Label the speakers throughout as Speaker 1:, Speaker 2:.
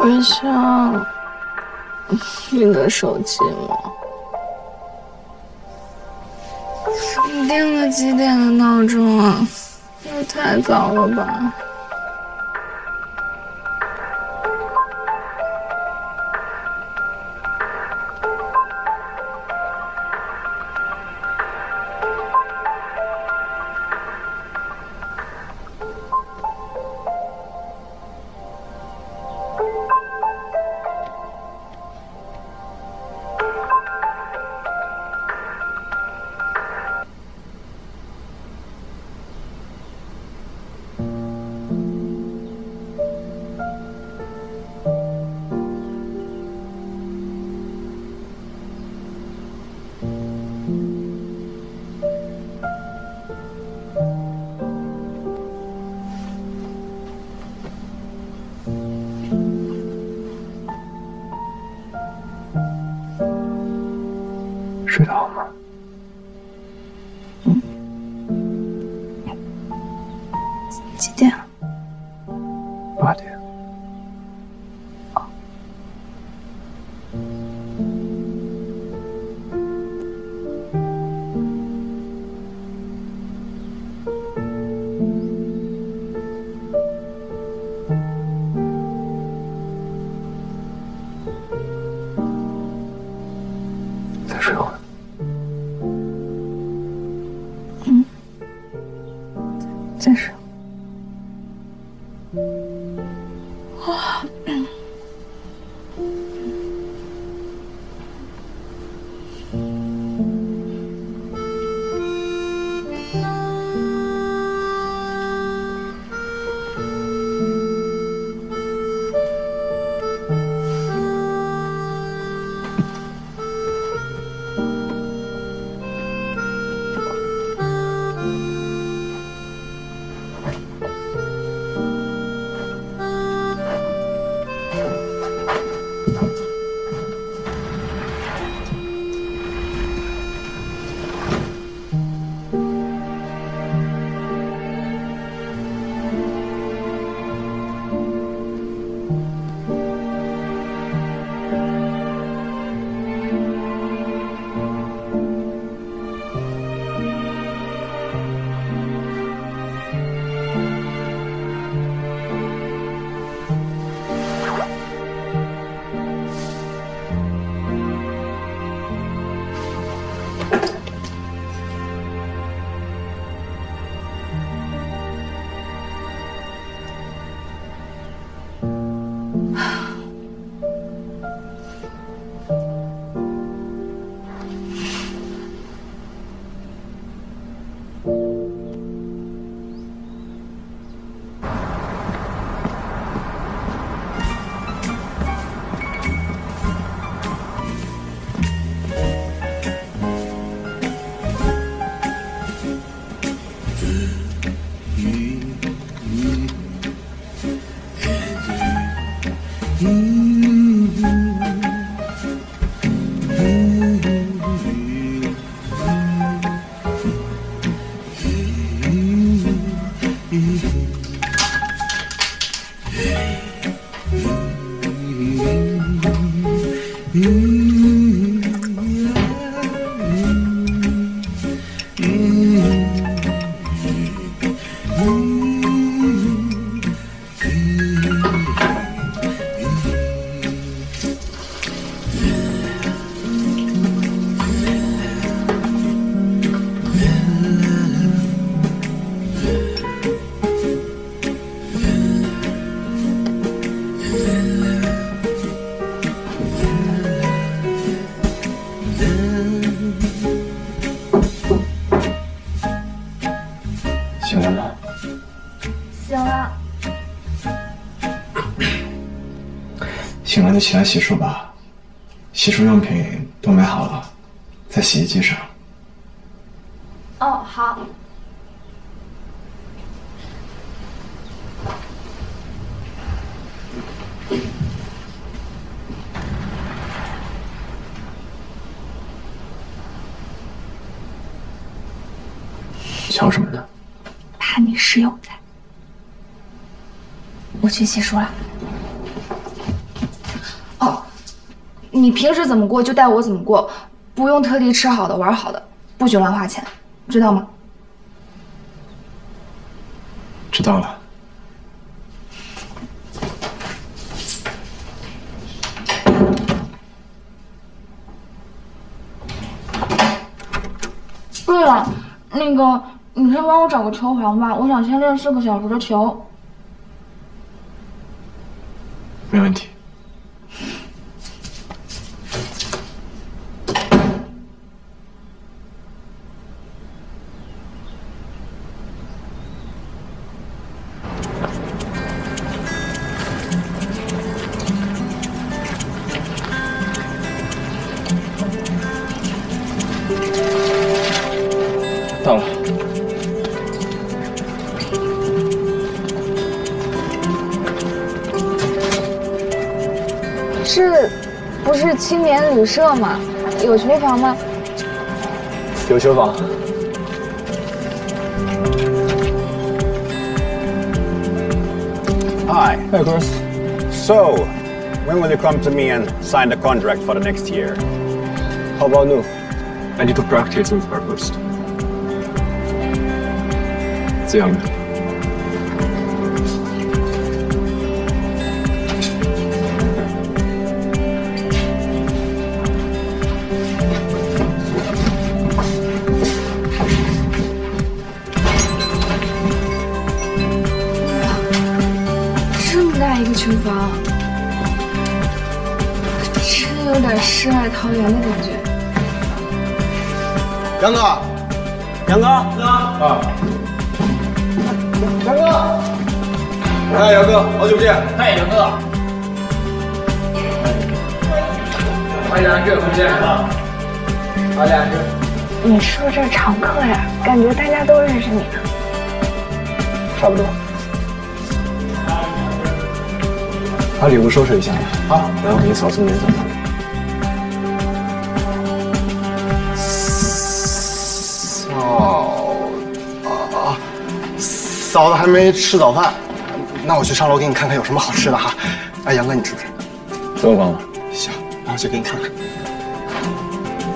Speaker 1: 月香，你的手机吗？你定了几点的闹钟啊？也太早了吧。
Speaker 2: 睡得好吗？
Speaker 1: 几点了
Speaker 2: ？8点。再睡会儿。
Speaker 1: 再睡。
Speaker 2: 醒了吗？
Speaker 1: 醒了。
Speaker 2: 醒了就起来洗漱吧，洗漱用品都买好了，在洗衣机上。
Speaker 1: 哦，好。
Speaker 2: 瞧什么呢？
Speaker 1: 怕你室友在。我去洗漱了。你平时怎么过就带我怎么过，不用特地吃好的玩好的，不许乱花钱，知道吗？
Speaker 2: 知道了。
Speaker 1: 对了，那个，你先帮我找个球房吧，我想先练4个小时的球。
Speaker 2: 没问题。到了。
Speaker 1: 这不是青年旅社吗？有球房吗？
Speaker 2: 有球房。
Speaker 3: Hi.
Speaker 2: Hey, Chris.
Speaker 3: So, when will you come to me and sign the contract for the next year?
Speaker 2: How about now? I need to practice with her first. 这样的。
Speaker 1: 这么大一个球房，真有点世外桃源的感觉。
Speaker 4: 杨哥，杨哥，
Speaker 2: 啊。
Speaker 4: 杨哥，哎，杨哥，好久不见。
Speaker 5: 嗨，杨哥。欢迎两只，不见了。好，两只。
Speaker 1: 你是不是这儿常客呀？感觉大家都认识你呢。
Speaker 2: 差不多。把礼物收拾一下啊，然后给你嫂子弄早饭。
Speaker 4: 嫂子还没吃早饭，那我去上楼给你看看有什么好吃的哈。哎，杨哥，你吃不吃？
Speaker 2: 这么帮我？
Speaker 4: 行，那我去给你看看。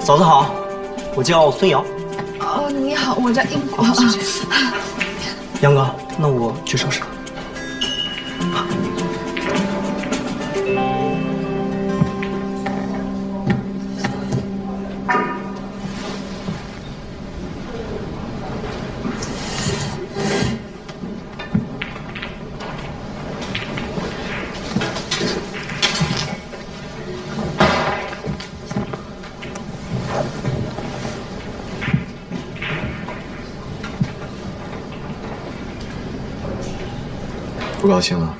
Speaker 6: 嫂子好，我叫孙瑶。
Speaker 1: 哦，你好，我叫英国。
Speaker 6: 杨哥，那我去收拾。
Speaker 2: 不高兴了？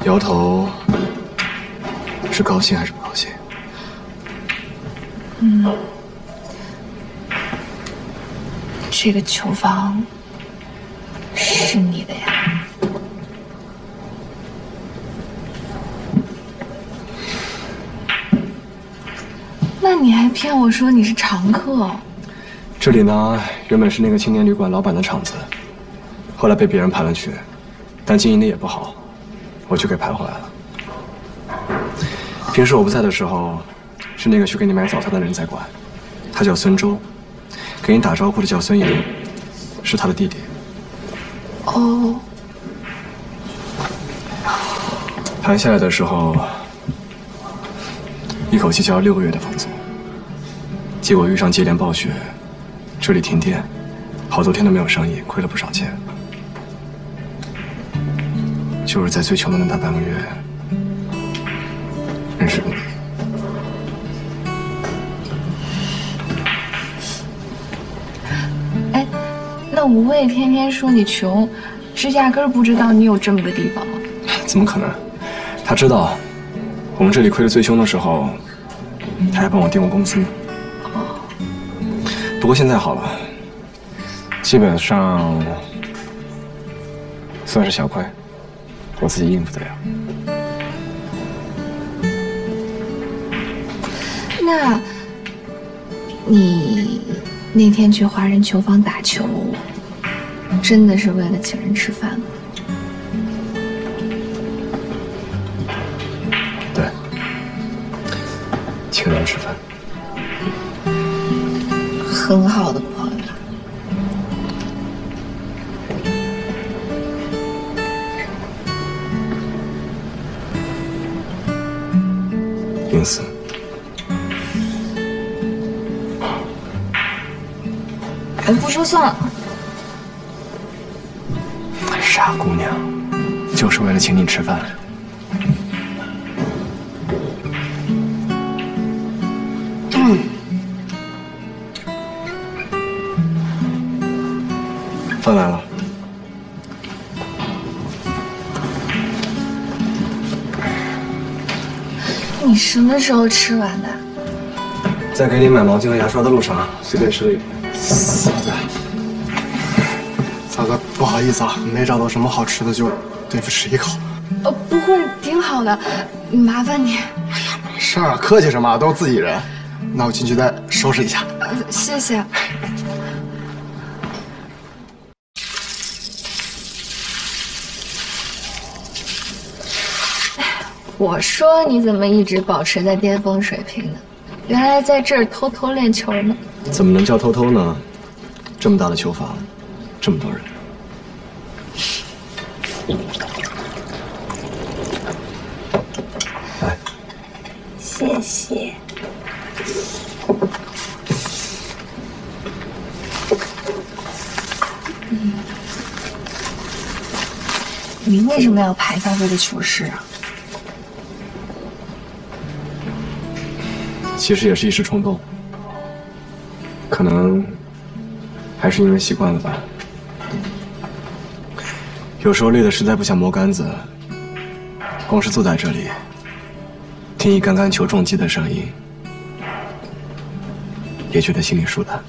Speaker 2: 摇头，是高兴还是不高兴？
Speaker 1: 这个球房是你的呀？那你还骗我说你是常客？
Speaker 2: 这里呢，原本是那个青年旅馆老板的场子，后来被别人盘了去，但经营的也不好，我就给盘回来了。平时我不在的时候，是那个去给你买早餐的人在管，他叫孙周，给你打招呼的叫孙岩，是他的弟弟。
Speaker 1: 哦，
Speaker 2: 盘下来的时候，一口气交了6个月的房租，结果遇上接连暴雪。这里停电，好多天都没有生意，亏了不少钱。就是在最穷的那大半个月，认识了你。
Speaker 1: 哎，那吴畏天天说你穷，是压根儿不知道你有这么个地方吗？
Speaker 2: 怎么可能？他知道，我们这里亏得最凶的时候，他还帮我垫过工资呢。不过现在好了，基本上算是小亏，我自己应付得了。
Speaker 1: 那，你那天去华人球房打球，真的是为了请人吃饭吗？
Speaker 2: 来吃饭。
Speaker 1: 很好的朋友。
Speaker 2: 因此，
Speaker 1: 不说算了。
Speaker 2: 傻姑娘，就是为了请你吃饭。饭来了。
Speaker 1: 你什么时候吃完的？
Speaker 2: 在给你买毛巾和牙刷的路上，随便吃了一点。
Speaker 4: 嫂子，不好意思啊，没找到什么好吃的，就对付吃一口。
Speaker 1: 不会，挺好的，麻烦你。
Speaker 4: 没事儿，客气什么，都是自己人。那我进去再收拾一下。
Speaker 1: 谢谢。我说你怎么一直保持在巅峰水平呢？原来在这儿偷偷练球呢。
Speaker 2: 怎么能叫偷偷呢？这么大的球房，这么多人。来，
Speaker 1: 谢谢。你为什么要排他这个球室啊？
Speaker 2: 其实也是一时冲动，可能还是因为习惯了吧。有时候累得实在不想摸杆子，光是坐在这里，听一杆杆球重击的声音，也觉得心里舒坦。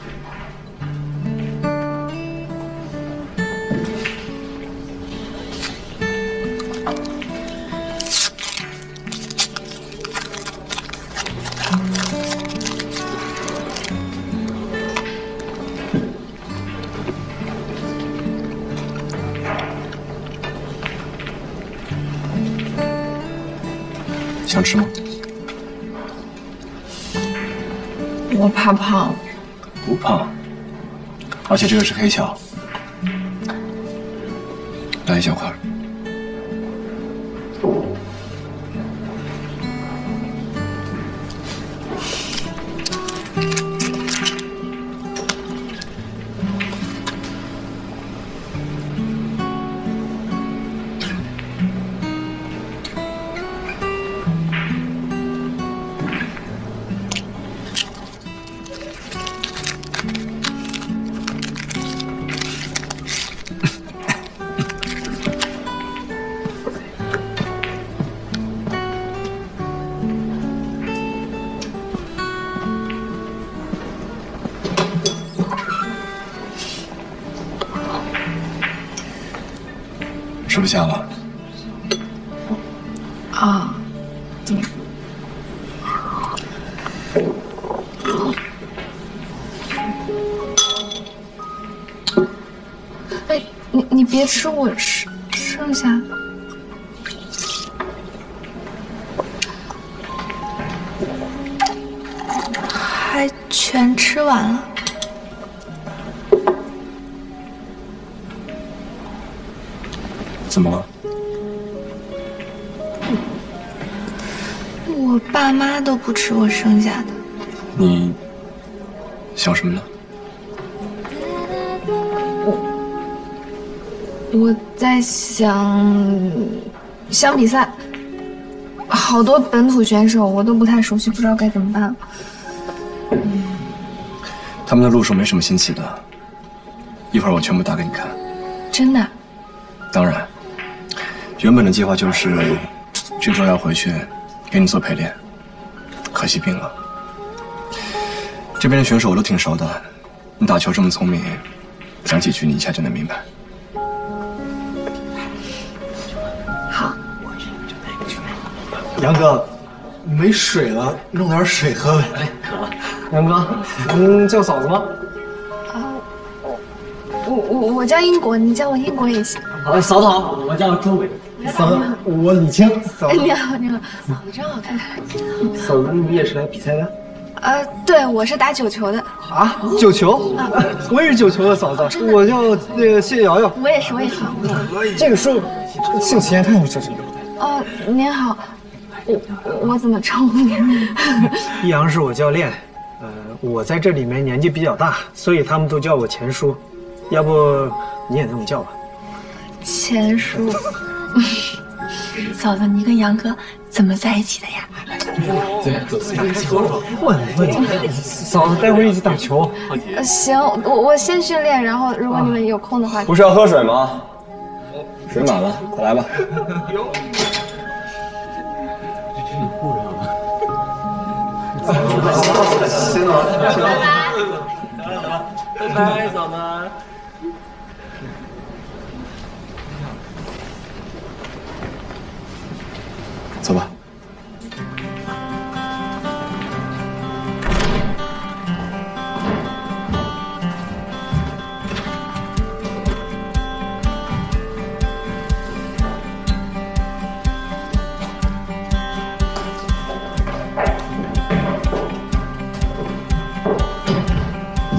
Speaker 2: 想吃吗？
Speaker 1: 我怕胖。
Speaker 2: 不胖，而且这个是黑巧，来一小块。吃不下了。
Speaker 1: 啊，哎，你别吃我剩下的。还全吃完了。
Speaker 2: 怎么了？
Speaker 1: 我爸妈都不吃我剩下的。
Speaker 2: 你想什么呢？
Speaker 1: 我在想比赛，好多本土选手我都不太熟悉，不知道该怎么办。
Speaker 2: 他们的路数没什么新奇的，一会儿我全部打给你看。
Speaker 1: 真的？
Speaker 2: 当然。原本的计划就是这周要回去给你做陪练，可惜病了。这边的选手我都挺熟的，你打球这么聪明，讲几句你一下就能明白。
Speaker 1: 好。
Speaker 4: 杨哥，没水了，弄点水喝呗。哎，渴了。杨哥，叫嫂子吗？
Speaker 1: 我叫英国，你叫我英国也行。
Speaker 6: 好，嫂子好，我叫周伟。
Speaker 4: 嫂子，我李青。嫂子，
Speaker 1: 你好，你好，嫂子真好看。
Speaker 6: 嫂子，你也是来比赛的？
Speaker 1: 对，我是打9球的。
Speaker 6: 啊，9球？我也是9球的嫂子，我叫那个谢瑶瑶。
Speaker 1: 我也是。
Speaker 6: 这个叔姓齐，他有这是。
Speaker 1: 您好，我怎么称呼您？
Speaker 6: 易阳是我教练，我在这里面年纪比较大，所以他们都叫我钱叔，要不你也这么叫吧？
Speaker 1: 钱叔。
Speaker 7: 嫂子，你跟杨哥怎么在一起的呀？
Speaker 6: 问，嫂子，待会儿一起打球。
Speaker 1: 行，我先训练，然后如果你们有空的话，
Speaker 2: 不是要喝水吗？水满了，快来吧。
Speaker 6: 行了，
Speaker 5: 拜拜，嫂子。
Speaker 2: 走吧。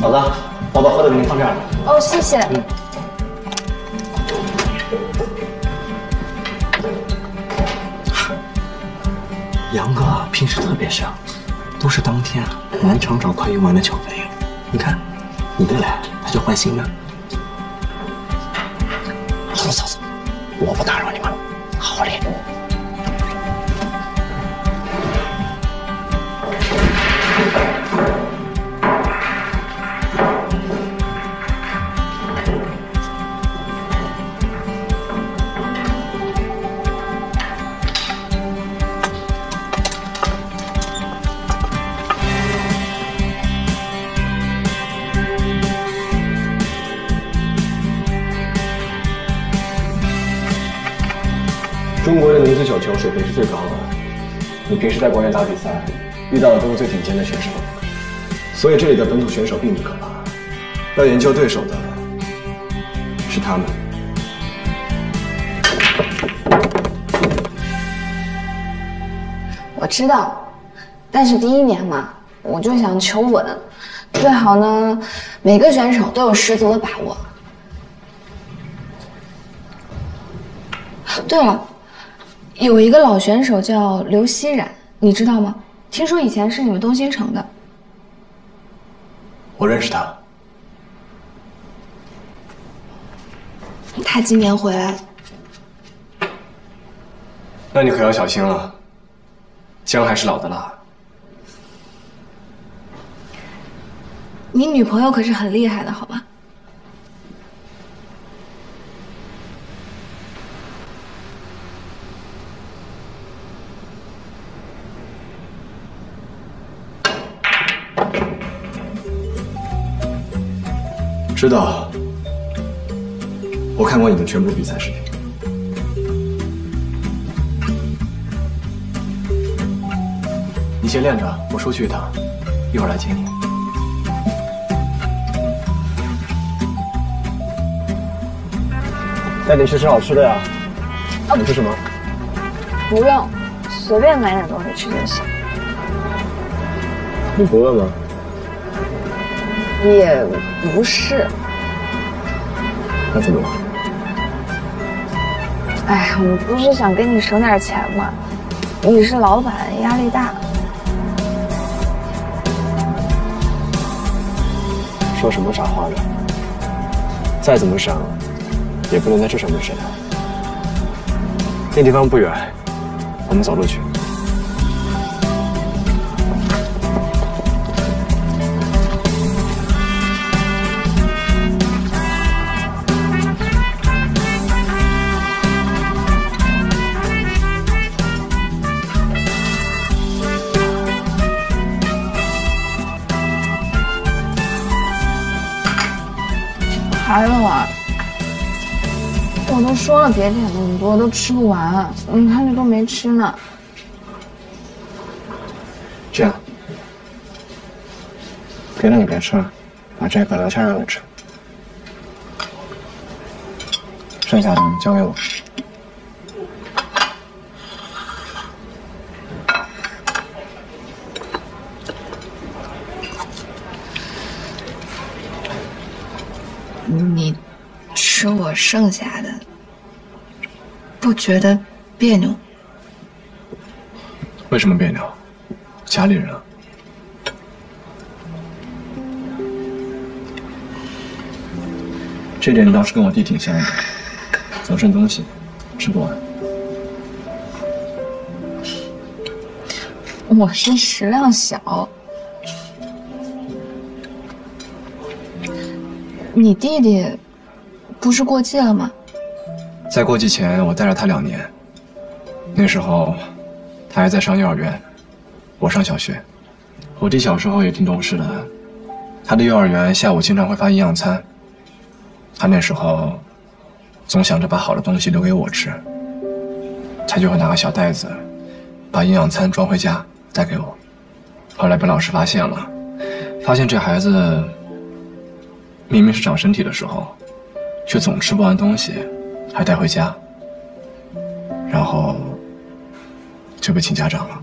Speaker 2: 嫂子，我把喝的给您放这儿了。
Speaker 1: 哦，谢谢。
Speaker 2: 杨哥平时特别香，都是当天满场找快用完的球费用。你看，你一来他就换新的。好了，嫂子，我不打扰你们了，好好练。中国的女子9球水平是最高的，你平时在国外打比赛，遇到的都是最顶尖的选手，所以这里的本土选手并不可怕，要研究对手的是他们。
Speaker 1: 我知道，但是第1年嘛，我就想求稳，最好呢，每个选手都有10足的把握。对了。有一个老选手叫刘熙冉，你知道吗？听说以前是你们东新城的。
Speaker 2: 我认识他。
Speaker 1: 他今年回来了。
Speaker 2: 那你可要小心了，姜还是老的辣。
Speaker 1: 你女朋友可是很厉害的，好吗？
Speaker 2: 知道，我看过你的全部比赛视频。你先练着，我出去一趟，一会儿来接你。
Speaker 4: 带你去吃好吃的呀。你吃什么？
Speaker 1: 不用，随便买点东西吃就行。
Speaker 4: 你不饿吗？
Speaker 1: 也不是。
Speaker 4: 那怎么了？
Speaker 1: 哎，我不是想给你省点钱吗？你是老板，压力大。
Speaker 4: 说什么傻话呢？再怎么省，也不能在这上面省啊。那地方不远，我们走路去。
Speaker 1: 还有啊，我都说了别点那么多，都吃不完。你看这都没吃呢。
Speaker 4: 这样，别的你别吃了，把这个留下让你吃，剩下的交给我。
Speaker 1: 你吃我剩下的，不觉得别扭？
Speaker 2: 为什么别扭？家里人啊。这点你倒是跟我弟挺像的，总剩东西，吃不完。
Speaker 1: 我是食量小。你弟弟不是过继了吗？
Speaker 2: 在过继前，我带着他2年，那时候他还在上幼儿园，我上小学。我弟小时候也挺懂事的，他的幼儿园下午经常会发营养餐，他那时候总想着把好的东西留给我吃，他就会拿个小袋子，把营养餐装回家带给我。后来被老师发现了，发现这孩子明明是长身体的时候，却总吃不完东西，还带回家，然后就被请家长了。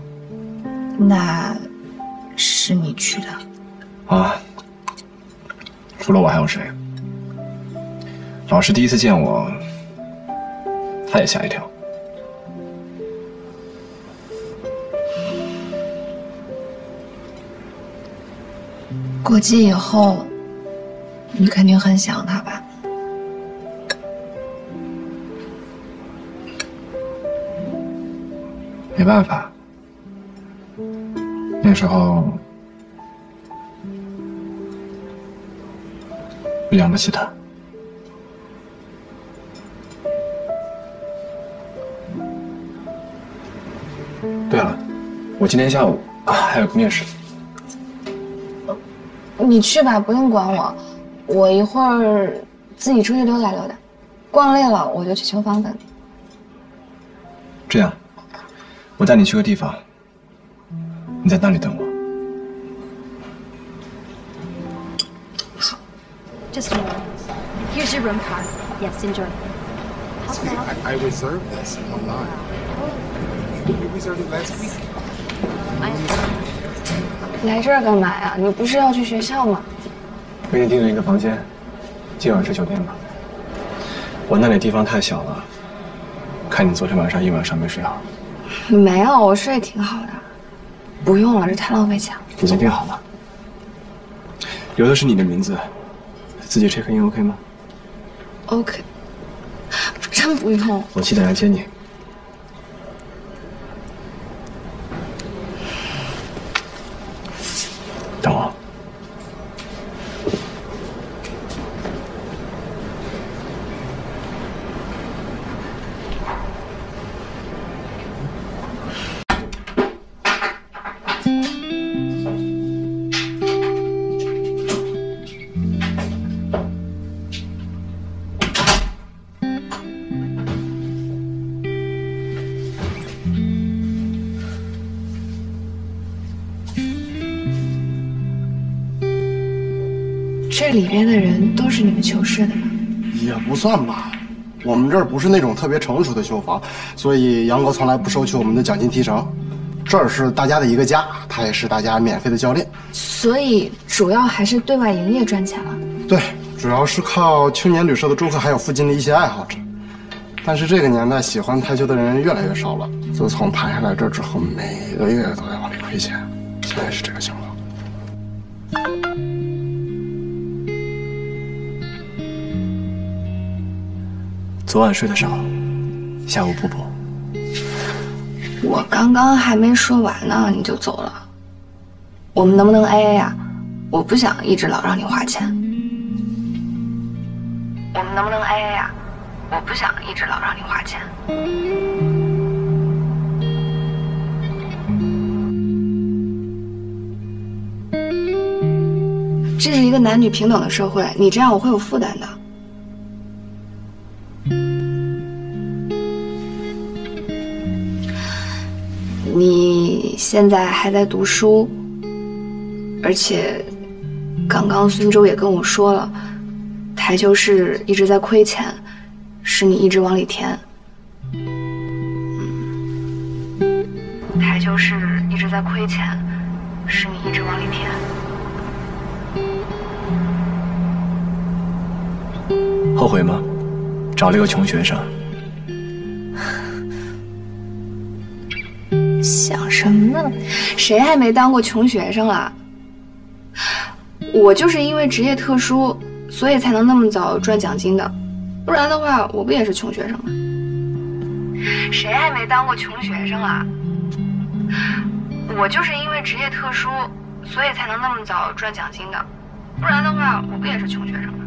Speaker 1: 那是你去的？
Speaker 2: 啊，除了我还有谁？老师第一次见我，他也吓一跳。
Speaker 1: 过继以后，你肯定很想他吧？
Speaker 2: 没办法，那时候养不起他。对了，我今天下午还有个面试。
Speaker 1: 你去吧，不用管我，我一会儿自己出去溜达溜达，逛累了我就去球房等你。
Speaker 2: 这样，我带你去个地方，你在那里等我。
Speaker 8: Just a moment. Here's your room card. Yes, enjoy.
Speaker 9: I reserved this online. We reserved it last week.
Speaker 1: 来这儿干嘛呀？你不是要去学校吗？
Speaker 2: 给你订了一个房间，今晚睡酒店吧。我那里地方太小了，看你昨天晚上一晚上没睡好。
Speaker 1: 没有，我睡挺好的。不用了，这太浪费钱了。
Speaker 2: 已经订好了，留的是你的名字，自己 check in OK 吗
Speaker 1: ？OK， 真不用。
Speaker 2: 我7点来接你。等我。
Speaker 1: 这里边的人都是你们球室的吗？
Speaker 10: 也不算吧，我们这儿不是那种特别成熟的球房，所以杨哥从来不收取我们的奖金提成。这儿是大家的一个家，他也是大家免费的教练。
Speaker 1: 所以主要还是对外营业赚钱了。对，
Speaker 10: 主要是靠青年旅社的住客还有附近的一些爱好者。但是这个年代喜欢台球的人越来越少了。自从盘下来这之后，每个月都在往里亏钱，现在是这个情况。
Speaker 2: 昨晚睡得少，下午补补。
Speaker 1: 我刚刚还没说完呢，你就走了。我们能不能 AA 呀？我不想一直老让你花钱。我们能不能 AA 呀？我不想一直老让你花钱。这是一个男女平等的社会，你这样我会有负担的。你现在还在读书，而且刚刚孙周也跟我说了，台球室一直在亏钱，是你一直往里填。台球室一直在亏钱，是你一直往里填。
Speaker 2: 后悔吗？找了个穷学生。
Speaker 1: 想什么呢？谁还没当过穷学生啦？我就是因为职业特殊，所以才能那么早赚奖金的，不然的话，我不也是穷学生吗？谁还没当过穷学生啦？我就是因为职业特殊，所以才能那么早赚奖金的，不然的话，我不也是穷学生吗？